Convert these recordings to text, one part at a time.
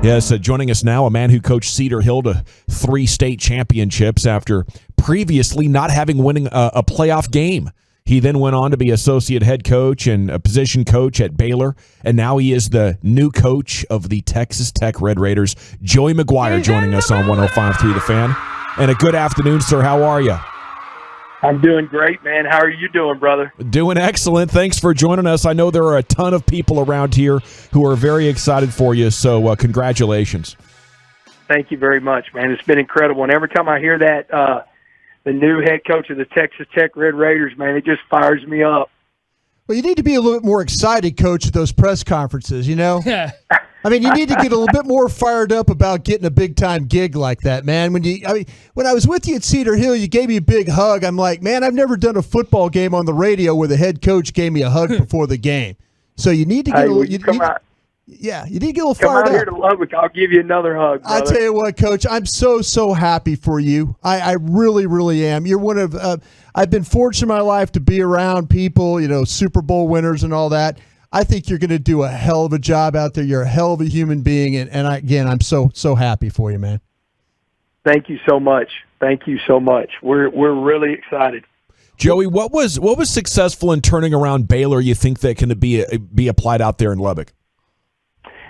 Yes, joining us now, a man who coached Cedar Hill to 3 state championships after previously not having winning a playoff game. He then went on to be associate head coach and a position coach at Baylor, and now he is the new coach of the Texas Tech Red Raiders. Joey McGuire joining us on 105.3 The Fan. And a good afternoon, sir. How are you? I'm doing great, man. How are you doing, brother? Doing excellent. Thanks for joining us. I know there are a ton of people around here who are very excited for you, so congratulations. Thank you very much, man. It's been incredible. And every time I hear that, the new head coach of the Texas Tech Red Raiders, man, it just fires me up. Well, you need to be a little bit more excited, Coach, at those press conferences, you know? Yeah. I mean, you need to get a little bit more fired up about getting a big-time gig like that, man. When I was with you at Cedar Hill, you gave me a big hug. I'm like, man, I've never done a football game on the radio where the head coach gave me a hug before the game. So you need to get a little – you need to get a little fired up. Come out here to Lubbock. I'll give you another hug, brother. I tell you what, Coach, I'm so happy for you. I really, really am. You're one of I've been fortunate in my life to be around people, you know, Super Bowl winners and all that. I think you're going to do a hell of a job out there. You're a hell of a human being, and I'm so happy for you, man. Thank you so much. Thank you so much. We're really excited. Joey, what was successful in turning around Baylor? You think that can be applied out there in Lubbock?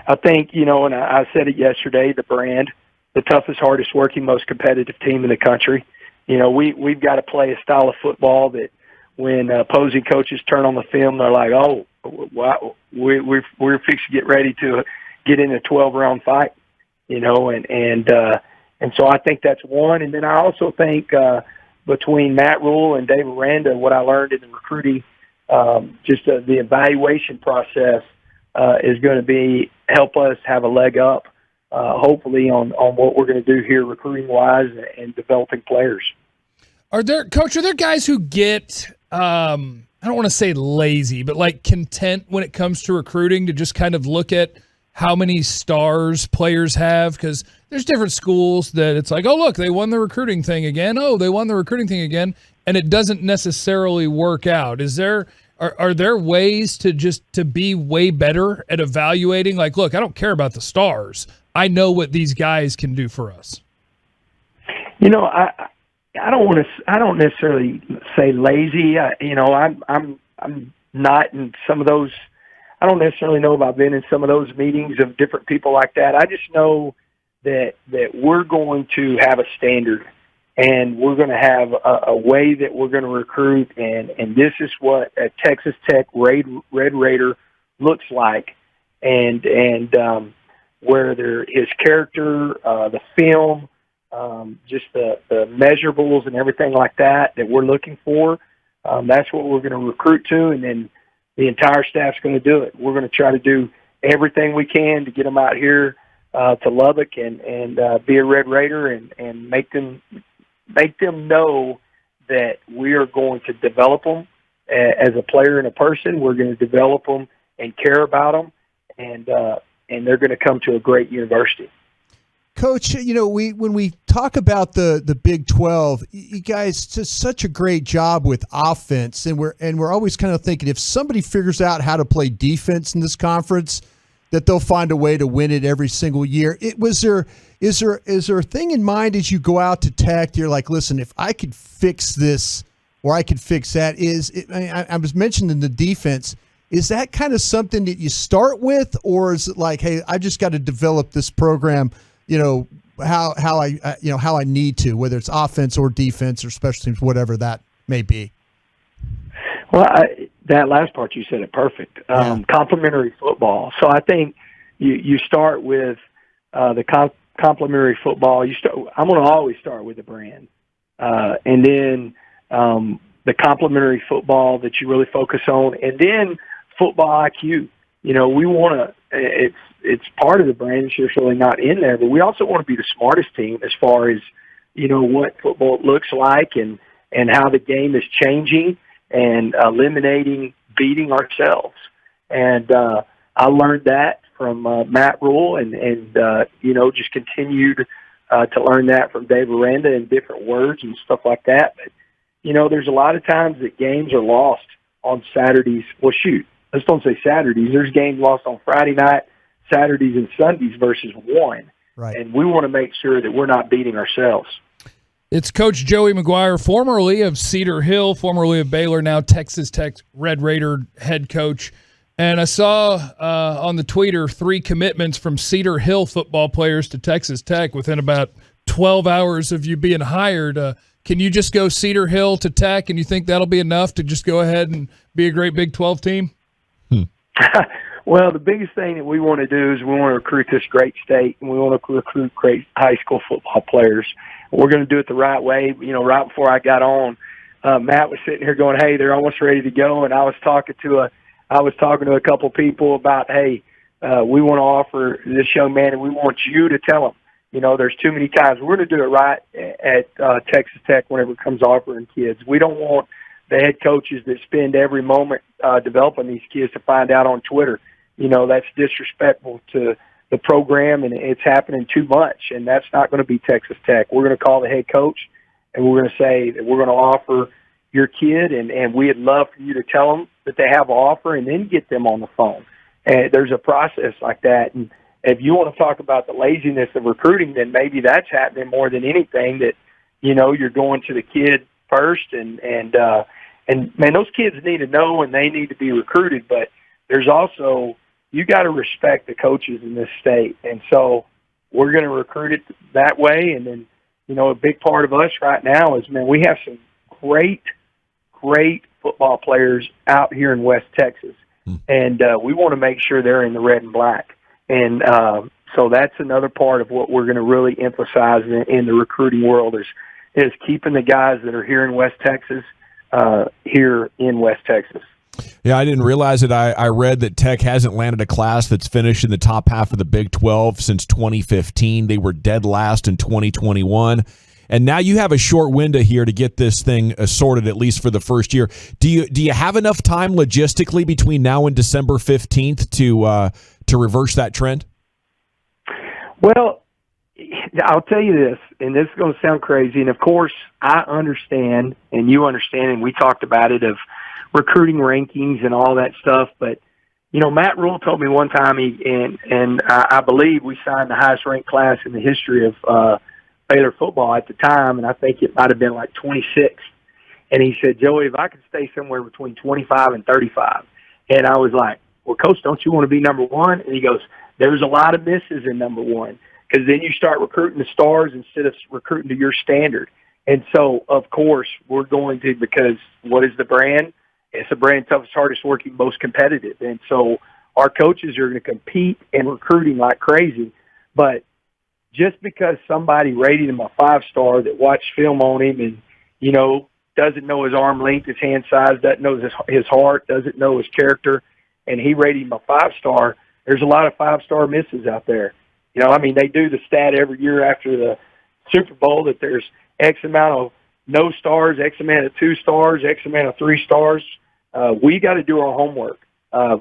I think, you know, and I said it yesterday, the brand, the toughest, hardest working, most competitive team in the country. You know, we've got to play a style of football that when opposing coaches turn on the film, they're like, oh, wow, we're fixing to get ready to get in a 12-round fight, you know, and so I think that's one. And then I also think between Matt Rule and Dave Aranda, what I learned in the recruiting, just the evaluation process is going to help us have a leg up, hopefully, on what we're going to do here recruiting-wise and developing players. Coach, are there guys who get I don't want to say lazy, but like content when it comes to recruiting to just kind of look at how many stars players have? Because there's different schools that it's like, oh, look, they won the recruiting thing again. Oh, they won the recruiting thing again. And it doesn't necessarily work out. Are there ways to be way better at evaluating? Like, look, I don't care about the stars. I know what these guys can do for us. You know, I don't necessarily say lazy. You know, I'm not in some of those. I don't necessarily know if I've been in some of those meetings of different people like that. I just know that we're going to have a standard, and we're going to have a way that we're going to recruit, and this is what a Texas Tech Red Raider looks like, and where there is character, the film. Just the measurables and everything like that we're looking for. That's what we're going to recruit to, and then the entire staff's going to do it. We're going to try to do everything we can to get them out here to Lubbock and be a Red Raider and make them know that we are going to develop them as a player and a person. We're going to develop them and care about them, and they're going to come to a great university. Coach, you know, when we talk about the Big 12, you guys do such a great job with offense, and we're always kind of thinking if somebody figures out how to play defense in this conference, that they'll find a way to win it every single year. Is there a thing in mind as you go out to Tech? You're like, listen, if I could fix this or I could fix that. I was mentioning the defense. Is that kind of something that you start with, or is it like, hey, I just got to develop this program? You know, how I need to, whether it's offense or defense or special teams, whatever that may be. Well, that last part you said it perfect. Complementary football. So I think you start with the complementary football. I'm going to always start with the brand, and then the complementary football that you really focus on, and then football IQ. You know, we want to. It's part of the brand. It's usually not in there, but we also want to be the smartest team as far as, you know, what football looks like and how the game is changing and eliminating beating ourselves. And I learned that from Matt Rule and you know, just continued to learn that from Dave Aranda and different words and stuff like that. But, you know, there's a lot of times that games are lost on Saturdays. Well, shoot, let's don't say Saturdays. There's games lost on Friday night, Saturdays and Sundays versus one. Right. And we want to make sure that we're not beating ourselves. It's Coach Joey McGuire, formerly of Cedar Hill, formerly of Baylor, now Texas Tech Red Raider head coach. And I saw on the tweeter 3 commitments from Cedar Hill football players to Texas Tech within about 12 hours of you being hired. Can you just go Cedar Hill to Tech, and you think that'll be enough to just go ahead and be a great Big 12 team? Well, the biggest thing that we want to do is we want to recruit this great state, and we want to recruit great high school football players. We're going to do it the right way. You know, right before I got on, Matt was sitting here going, "Hey, they're almost ready to go," and I was talking to a couple people about, "Hey, we want to offer this young man, and we want you to tell him, you know, there's too many times. We're going to do it right at Texas Tech whenever it comes offering kids. We don't want the head coaches that spend every moment developing these kids to find out on Twitter. You know, that's disrespectful to the program, and it's happening too much, and that's not going to be Texas Tech. We're going to call the head coach, and we're going to say that we're going to offer your kid, and we'd love for you to tell them that they have an offer and then get them on the phone. And there's a process like that. And if you want to talk about the laziness of recruiting, then maybe that's happening more than anything, that, you know, you're going to the kid first, and man, those kids need to know and they need to be recruited, but there's also, you got to respect the coaches in this state. And so we're going to recruit it that way. And then, you know, a big part of us right now is, man, we have some great football players out here in West Texas. And we want to make sure they're in the red and black. And so that's another part of what we're going to really emphasize in the recruiting world is keeping the guys that are here in West Texas here in West Texas. Yeah, I didn't realize it. I read that Tech hasn't landed a class that's finished in the top half of the Big 12 since 2015. They were dead last in 2021. And now you have a short window here to get this thing sorted, at least for the first year. Do you have enough time logistically between now and December 15th to reverse that trend? Well, I'll tell you this, and this is going to sound crazy, and of course I understand, and you understand, and we talked about it, of recruiting rankings and all that stuff. But, you know, Matt Rule told me one time, I believe we signed the highest ranked class in the history of Baylor football at the time, and I think it might have been like 26th. And he said, "Joey, if I could stay somewhere between 25 and 35. And I was like, "Well, Coach, don't you want to be number one?" And he goes, "There's a lot of misses in number one, because then you start recruiting the stars instead of recruiting to your standard." And so, of course, we're going to, because what is the brand? It's the brand toughest, hardest working, most competitive. And so our coaches are going to compete in recruiting like crazy. But just because somebody rated him a 5-star that watched film on him and, you know, doesn't know his arm length, his hand size, doesn't know his heart, doesn't know his character, and he rated him a 5-star, there's a lot of 5-star misses out there. You know, I mean, they do the stat every year after the Super Bowl that there's X amount of no stars, X amount of 2 stars, X amount of 3 stars. We got to do our homework. I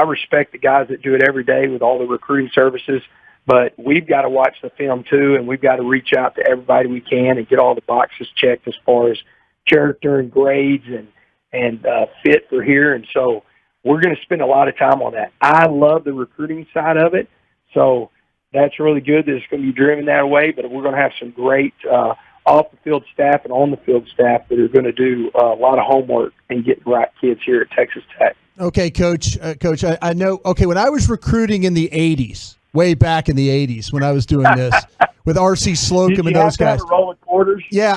respect the guys that do it every day with all the recruiting services, but we've got to watch the film too, and we've got to reach out to everybody we can and get all the boxes checked as far as character and grades and fit for here. And so we're going to spend a lot of time on that. I love the recruiting side of it, so that's really good that it's going to be driven that way, but we're going to have some great off-the-field staff and on-the-field staff that are going to do a lot of homework and get the right kids here at Texas Tech. Okay, Coach. Coach, I know. Okay, when I was recruiting in the 80s, way back in the 80s when I was doing this with R.C. Slocum and those guys. Did you have to have a roll of quarters? Yeah,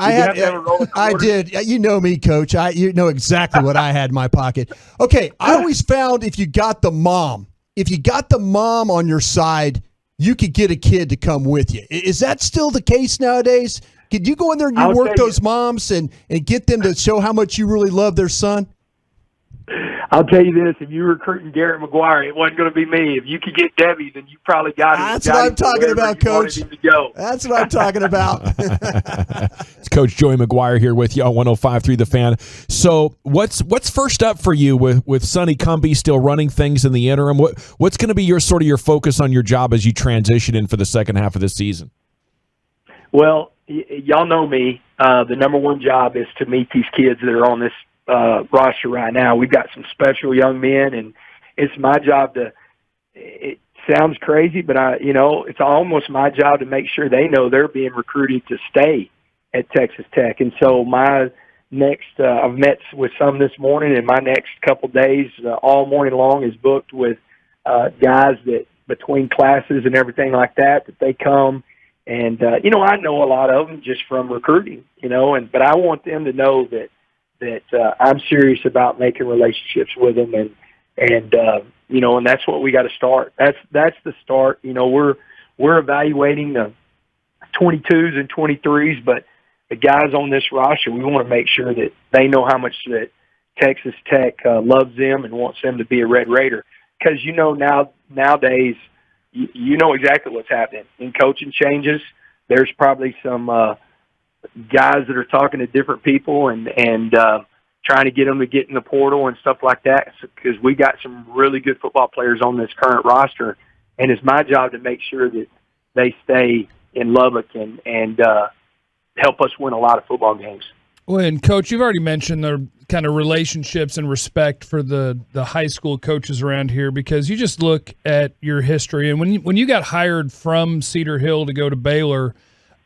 I did. You know me, Coach. You know exactly what I had in my pocket. Okay, I always found if you got the mom on your side, you could get a kid to come with you. Is that still the case nowadays? Could you go in there and work those moms and get them to show how much you really love their son? I'll tell you this, if you're recruiting Garrett McGuire, it wasn't going to be me. If you could get Debbie, then you probably got him. That's what I'm talking about, Coach. That's what I'm talking about. It's Coach Joey McGuire here with you on 105.3 The Fan. So what's first up for you with Sonny Cumbie still running things in the interim? What's going to be your focus on your job as you transition in for the second half of the season? Well, y'all know me. The number one job is to meet these kids that are on this roster right now. We've got some special young men, and it's my job to sounds crazy, but it's almost my job to make sure they know they're being recruited to stay at Texas Tech. And so my next, I've met with some this morning, and my next couple days, all morning long, is booked with guys that between classes and everything like that they come. And, I know a lot of them just from recruiting, but I want them to know that I'm serious about making relationships with them. And that's what we got to start. That's the start. We're evaluating the 22s and 23s, but the guys on this roster, we want to make sure that they know how much that Texas Tech loves them and wants them to be a Red Raider. Because, nowadays, you know exactly what's happening. In coaching changes, there's probably some guys that are talking to different people and trying to get them to get in the portal and stuff like that, because we got some really good football players on this current roster, and it's my job to make sure that they stay in Lubbock and help us win a lot of football games. Well, and Coach, you've already mentioned the kind of relationships and respect for the high school coaches around here, because you just look at your history. And when you got hired from Cedar Hill to go to Baylor,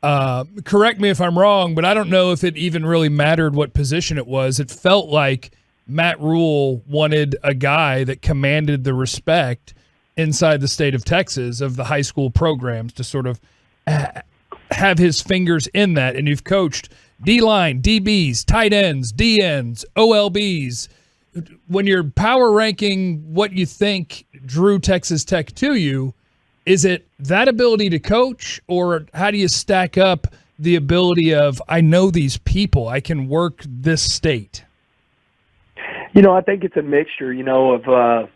correct me if I'm wrong, but I don't know if it even really mattered what position it was. It felt like Matt Rule wanted a guy that commanded the respect inside the state of Texas of the high school programs to sort of have his fingers in that. And you've coached D-line, DBs, tight ends, DNs, OLBs. When you're power ranking what you think drew Texas Tech to you, is it that ability to coach, or how do you stack up the ability of, I know these people, I can work this state? I think it's a mixture, of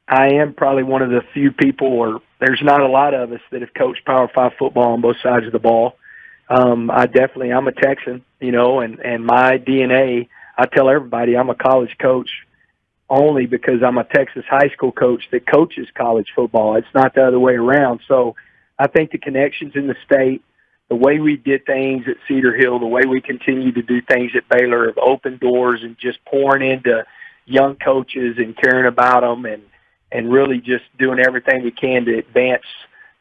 I am probably one of the few people, or there's not a lot of us that have coached Power 5 football on both sides of the ball. I'm a Texan, and my DNA, I tell everybody I'm a college coach only because I'm a Texas high school coach that coaches college football. It's not the other way around. So I think the connections in the state, the way we did things at Cedar Hill, the way we continue to do things at Baylor have opened doors and just pouring into young coaches and caring about them and really just doing everything we can to advance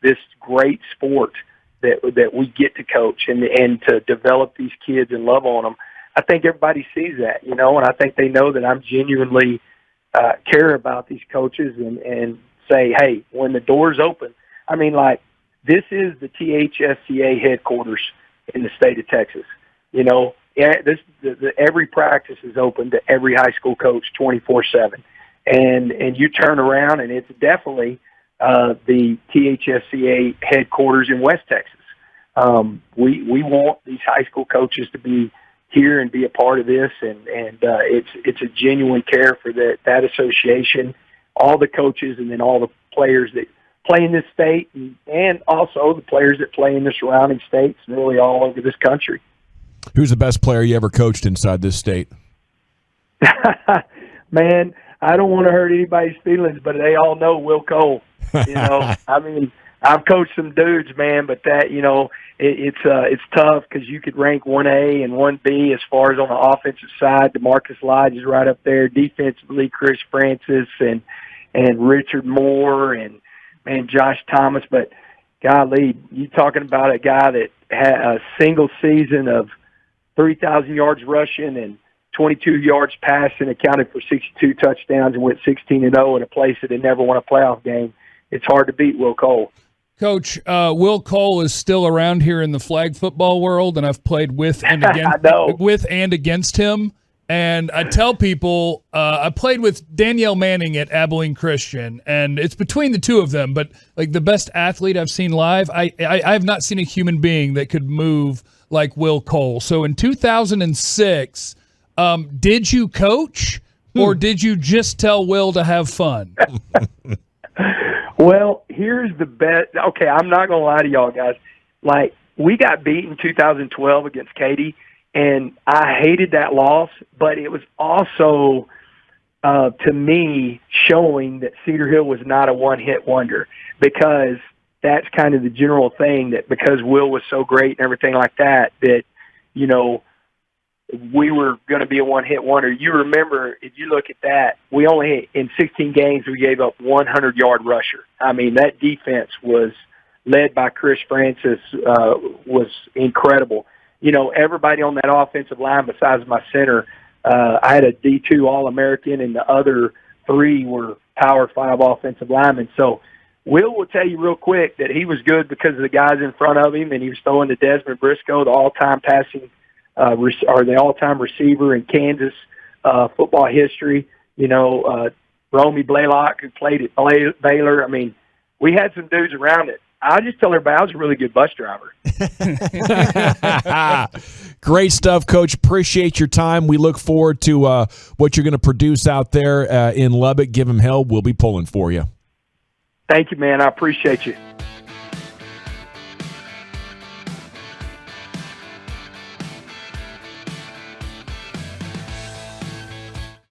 this great sport that we get to coach and to develop these kids and love on them. I think everybody sees that, and I think they know that I'm genuinely care about these coaches and say, hey, when the doors open, this is the THSCA headquarters in the state of Texas. Every practice is open to every high school coach 24/7. And you turn around and it's definitely the THSCA headquarters in West Texas. We want these high school coaches to be here and be a part of this, and it's a genuine care for that association, all the coaches, and then all the players that play in this state, and also the players that play in the surrounding states, and really all over this country. Who's the best player you ever coached inside this state? Man, I don't want to hurt anybody's feelings, but they all know Will Cole. I've coached some dudes, man, but that, it's tough because you could rank 1A and 1B as far as on the offensive side. DeMarcus Lodge is right up there. Defensively, Chris Francis and Richard Moore and Josh Thomas. But golly, you talking about a guy that had a single season of 3,000 yards rushing and 22 yards passing, accounted for 62 touchdowns, and went 16-0 in a place that had never won a playoff game. It's hard to beat Will Cole. Coach, Will Cole is still around here in the flag football world, and I've played with and against him. And I tell people, I played with Danielle Manning at Abilene Christian, and it's between the two of them. But like the best athlete I've seen live, I have not seen a human being that could move like Will Cole. So in 2006, did you coach, or did you just tell Will to have fun? Well, here's the best. Okay, I'm not going to lie to y'all guys. Like, we got beat in 2012 against Katy, and I hated that loss, but it was also, to me, showing that Cedar Hill was not a one-hit wonder, because that's kind of the general thing, that because Will was so great and everything like that, that, we were going to be a one-hit wonder. You remember, if you look at that, we only, in 16 games, we gave up 100-yard rusher. I mean, that defense was led by Chris Francis, was incredible. You know, everybody on that offensive line besides my center, I had a D2 All-American, and the other 3 were Power 5 offensive linemen. So Will tell you real quick that he was good because of the guys in front of him, and he was throwing to Desmond Briscoe, the all-time passing or the all-time receiver in Kansas football history. You know, Romy Blaylock, who played at Baylor. I mean, we had some dudes around it. I just tell everybody I was a really good bus driver. Great stuff, Coach. Appreciate your time. We look forward to what you're going to produce out there in Lubbock. Give them hell. We'll be pulling for you. Thank you, man. I appreciate you.